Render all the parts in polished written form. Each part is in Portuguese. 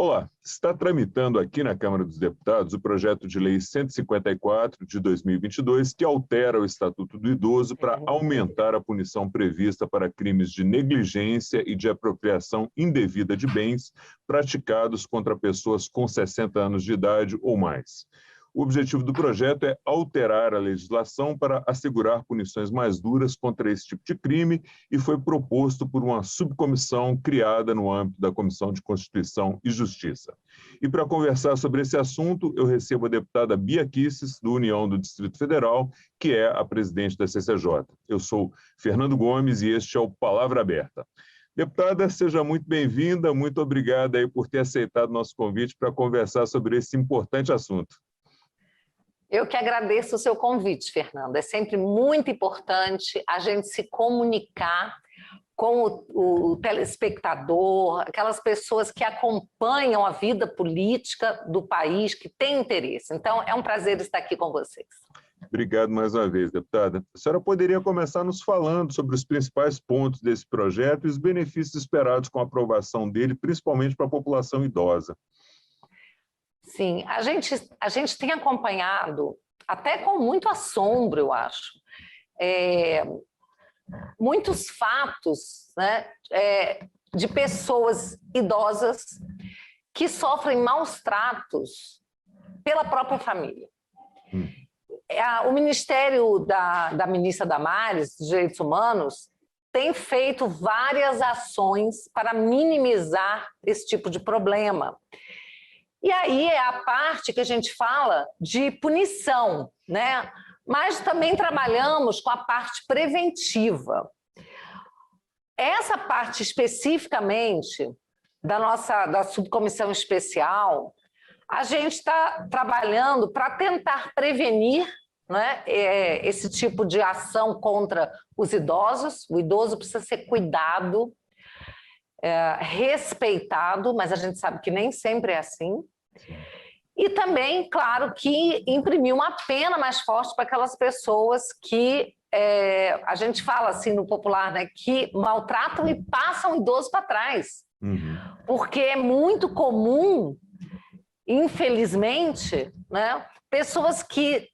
Olá, está tramitando aqui na Câmara dos Deputados o projeto de lei 154 de 2022, que altera o Estatuto do Idoso para aumentar a punição prevista para crimes de negligência e de apropriação indevida de bens praticados contra pessoas com 60 anos de idade ou mais. O objetivo do projeto é alterar a legislação para assegurar punições mais duras contra esse tipo de crime e foi proposto por uma subcomissão criada no âmbito da Comissão de Constituição e Justiça. E para conversar sobre esse assunto, eu recebo a deputada Bia Kicis, do União do Distrito Federal, que é a presidente da CCJ. Eu sou Fernando Gomes e este é o Palavra Aberta. Deputada, seja muito bem-vinda, muito obrigada aí por ter aceitado nosso convite para conversar sobre esse importante assunto. Eu que agradeço o seu convite, Fernando. É sempre muito importante a gente se comunicar com o telespectador, aquelas pessoas que acompanham a vida política do país, que têm interesse. Então, é um prazer estar aqui com vocês. Obrigado mais uma vez, deputada. A senhora poderia começar nos falando sobre os principais pontos desse projeto e os benefícios esperados com a aprovação dele, principalmente para a população idosa. Sim, a gente tem acompanhado, até com muito assombro, eu acho, muitos fatos, né, de pessoas idosas que sofrem maus tratos pela própria família. O Ministério da ministra Damares, dos Direitos Humanos, tem feito várias ações para minimizar esse tipo de problema. E aí é a parte que a gente fala de punição, né? Mas também trabalhamos com a parte preventiva. Essa parte especificamente da subcomissão especial, a gente está trabalhando para tentar prevenir, né, esse tipo de ação contra os idosos. O idoso precisa ser cuidado, respeitado, mas a gente sabe que nem sempre é assim. E também, claro, que imprimir uma pena mais forte para aquelas pessoas que, a gente fala assim no popular, né, que maltratam e passam o idoso para trás. Porque é muito comum, infelizmente, né, pessoas que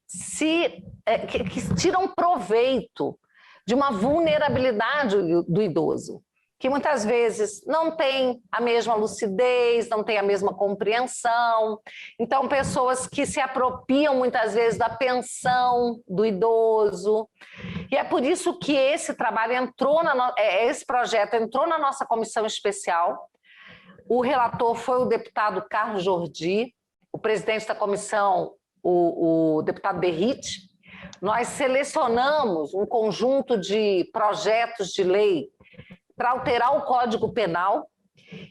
tiram proveito de uma vulnerabilidade do idoso, que muitas vezes não tem a mesma lucidez, não tem a mesma compreensão. Então, pessoas que se apropriam muitas vezes da pensão do idoso. E é por isso que esse trabalho esse projeto entrou na nossa comissão especial. O relator foi o deputado Carlos Jordi, o presidente da comissão, o deputado Berrite. Nós selecionamos um conjunto de projetos de lei para alterar o Código Penal,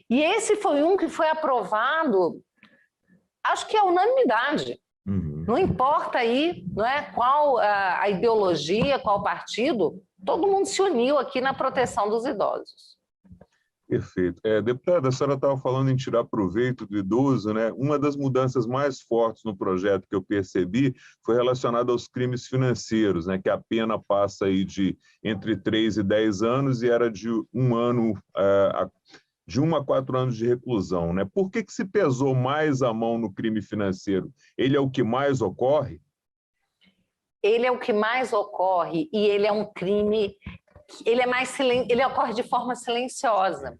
e esse foi um que foi aprovado, acho que é unanimidade. Não importa aí, não é, qual a ideologia, qual partido, todo mundo se uniu aqui na proteção dos idosos. Perfeito. Deputada, a senhora estava falando em tirar proveito do idoso, né? Uma das mudanças mais fortes no projeto que eu percebi foi relacionada aos crimes financeiros, né? Que a pena passa aí de entre 3 e 10 anos e era de 1 ano, de 1 a 4 anos de reclusão, né? Por que se pesou mais a mão no crime financeiro? Ele é o que mais ocorre? Ele é o que mais ocorre e ele é um crime... Ele ocorre de forma silenciosa.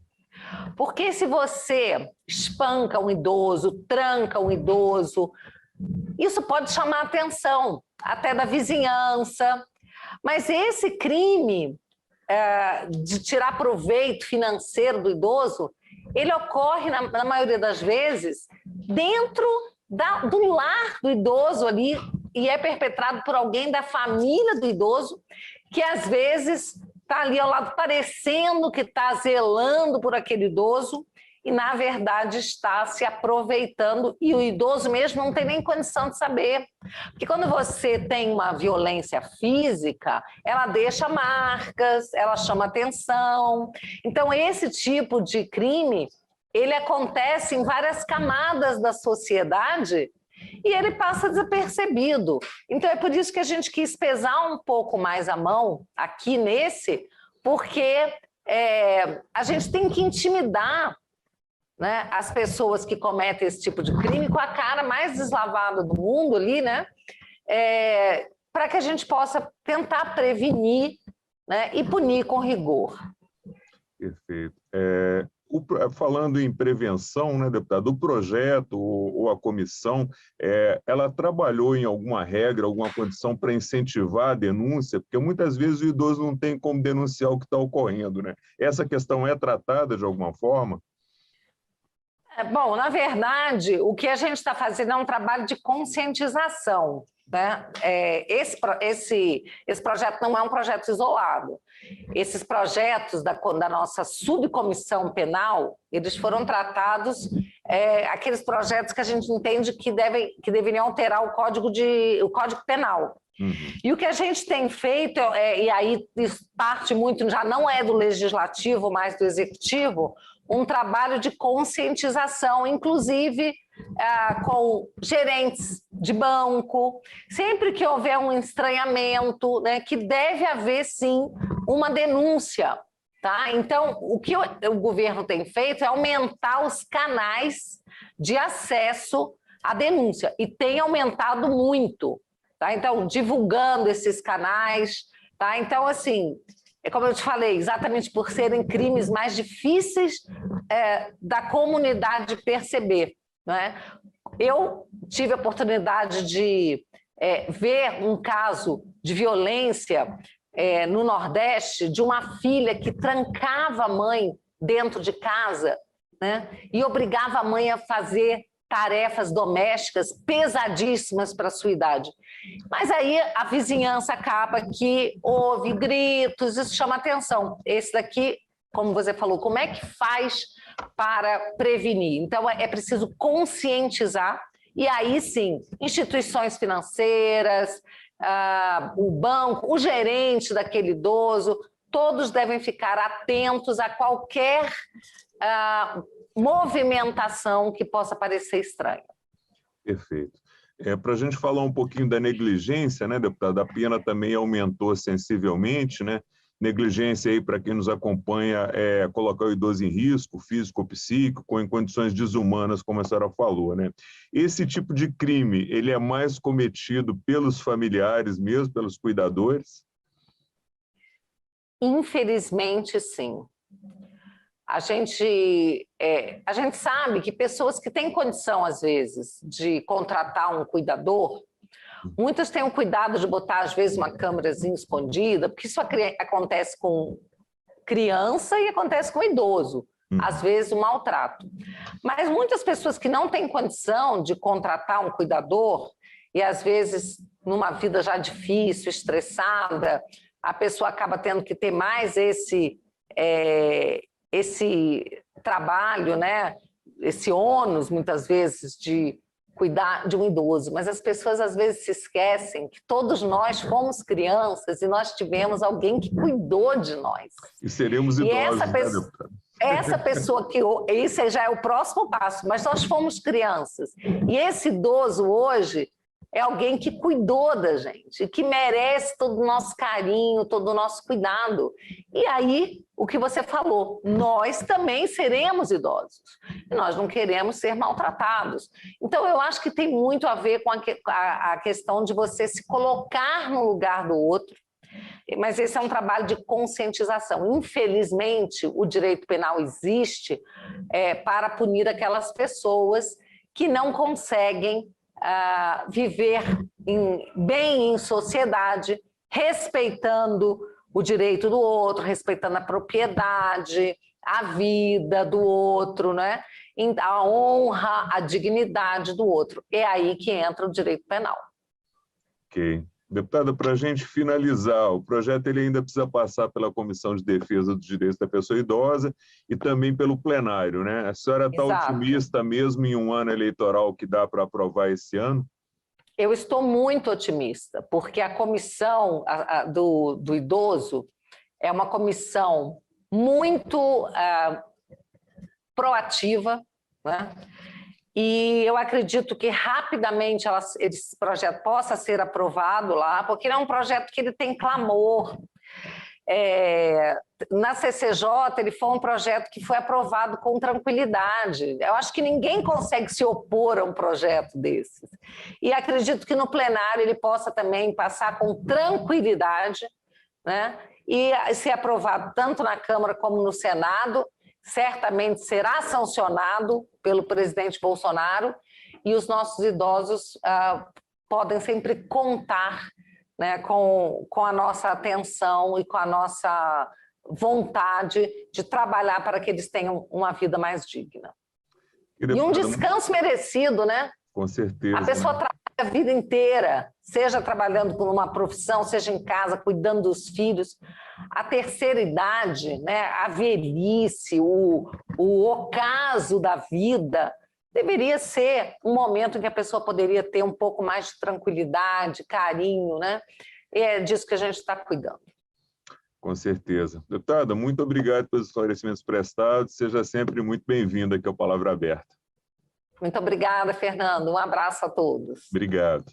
Porque se você espanca um idoso, tranca um idoso, isso pode chamar a atenção, até da vizinhança. Mas esse crime de tirar proveito financeiro do idoso, ele ocorre, na maioria das vezes, dentro do lar do idoso ali, e é perpetrado por alguém da família do idoso, que às vezes está ali ao lado parecendo que está zelando por aquele idoso e, na verdade, está se aproveitando, e o idoso mesmo não tem nem condição de saber. Porque quando você tem uma violência física, ela deixa marcas, ela chama atenção. Então, esse tipo de crime, ele acontece em várias camadas da sociedade e ele passa desapercebido. Então, é por isso que a gente quis pesar um pouco mais a mão aqui nesse, porque a gente tem que intimidar né, as pessoas que cometem esse tipo de crime com a cara mais deslavada do mundo ali, né, para que a gente possa tentar prevenir, né, e punir com rigor. Perfeito. Falando em prevenção, né, deputado, o projeto ou a comissão, ela trabalhou em alguma regra, alguma condição para incentivar a denúncia? Porque muitas vezes o idoso não tem como denunciar o que está ocorrendo, né? Essa questão é tratada de alguma forma? Bom, na verdade, o que a gente está fazendo é um trabalho de conscientização, né? Esse projeto não é um projeto isolado. Esses projetos da nossa subcomissão penal, eles foram tratados, aqueles projetos que a gente entende que deveriam alterar o Código Penal. Uhum. E o que a gente tem feito, e aí isso parte muito, já não é do Legislativo, mas do Executivo, um trabalho de conscientização, inclusive com gerentes de banco, sempre que houver um estranhamento, né, que deve haver, sim, uma denúncia. Tá? Então, o que o governo tem feito é aumentar os canais de acesso à denúncia, e tem aumentado muito. Tá? Então, divulgando esses canais. Tá? Então, assim, como eu te falei, exatamente por serem crimes mais difíceis da comunidade perceber. Né? Eu tive a oportunidade de ver um caso de violência no Nordeste, de uma filha que trancava a mãe dentro de casa, né? E obrigava a mãe a fazer tarefas domésticas pesadíssimas para a sua idade. Mas aí a vizinhança acaba que houve gritos, isso chama atenção. Esse daqui, como você falou, como é que faz para prevenir? Então, é preciso conscientizar, e aí sim, instituições financeiras, o banco, o gerente daquele idoso, todos devem ficar atentos a qualquer movimentação que possa parecer estranha. Perfeito. Para a gente falar um pouquinho da negligência, né, deputada, a pena também aumentou sensivelmente, né? Negligência aí, para quem nos acompanha, colocar o idoso em risco, físico ou psíquico, em condições desumanas, como a senhora falou, né? Esse tipo de crime, ele é mais cometido pelos familiares mesmo, pelos cuidadores? Infelizmente, sim. A gente sabe que pessoas que têm condição, às vezes, de contratar um cuidador, muitas têm o cuidado de botar, às vezes, uma câmerazinha escondida, porque isso acontece com criança e acontece com idoso, às vezes o maltrato. Mas muitas pessoas que não têm condição de contratar um cuidador, e às vezes, numa vida já difícil, estressada, a pessoa acaba tendo que ter mais esse trabalho, né? Esse ônus, muitas vezes, de cuidar de um idoso, mas as pessoas às vezes se esquecem que todos nós fomos crianças e nós tivemos alguém que cuidou de nós. E seremos idosos, essa pessoa que... Isso já é o próximo passo, mas nós fomos crianças. E esse idoso hoje é alguém que cuidou da gente, que merece todo o nosso carinho, todo o nosso cuidado. E aí, o que você falou, nós também seremos idosos. E nós não queremos ser maltratados. Então, eu acho que tem muito a ver com a questão de você se colocar no lugar do outro. Mas esse é um trabalho de conscientização. Infelizmente, o direito penal existe para punir aquelas pessoas que não conseguem viver bem em sociedade, respeitando o direito do outro, respeitando a propriedade, a vida do outro, né? A honra, a dignidade do outro. É aí que entra o direito penal. Ok. Deputada, para a gente finalizar, o projeto ele ainda precisa passar pela Comissão de Defesa dos Direitos da Pessoa Idosa e também pelo plenário, né? A senhora está otimista mesmo em um ano eleitoral que dá para aprovar esse ano? Eu estou muito otimista, porque a comissão do idoso é uma comissão muito proativa, né? E eu acredito que rapidamente esse projeto possa ser aprovado lá, porque ele é um projeto que ele tem clamor. Na CCJ, ele foi um projeto que foi aprovado com tranquilidade. Eu acho que ninguém consegue se opor a um projeto desses. E acredito que no plenário ele possa também passar com tranquilidade, né? E ser aprovado tanto na Câmara como no Senado, certamente será sancionado pelo presidente Bolsonaro, e os nossos idosos podem sempre contar, né, com a nossa atenção e com a nossa vontade de trabalhar para que eles tenham uma vida mais digna. E um descanso merecido, né? Com certeza. A pessoa trabalha a vida inteira, seja trabalhando por uma profissão, seja em casa, cuidando dos filhos. A terceira idade, né, a velhice, o ocaso da vida, deveria ser um momento em que a pessoa poderia ter um pouco mais de tranquilidade, carinho, né? E é disso que a gente está cuidando. Com certeza. Deputada, muito obrigado pelos esclarecimentos prestados. Seja sempre muito bem-vinda aqui ao Palavra Aberta. Muito obrigada, Fernando. Um abraço a todos. Obrigado.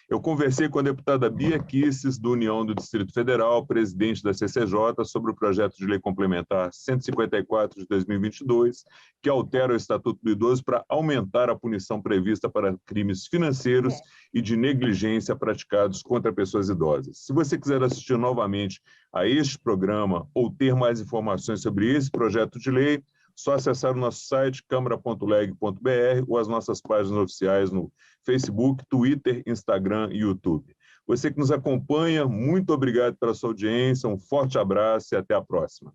Eu conversei com a deputada Bia Kicis, do União do Distrito Federal, presidente da CCJ, sobre o projeto de lei complementar 154 de 2022, que altera o Estatuto do Idoso para aumentar a punição prevista para crimes financeiros e de negligência praticados contra pessoas idosas. Se você quiser assistir novamente a este programa ou ter mais informações sobre esse projeto de lei, só acessar o nosso site, câmara.leg.br, ou as nossas páginas oficiais no Facebook, Twitter, Instagram e YouTube. Você que nos acompanha, muito obrigado pela sua audiência, um forte abraço e até a próxima.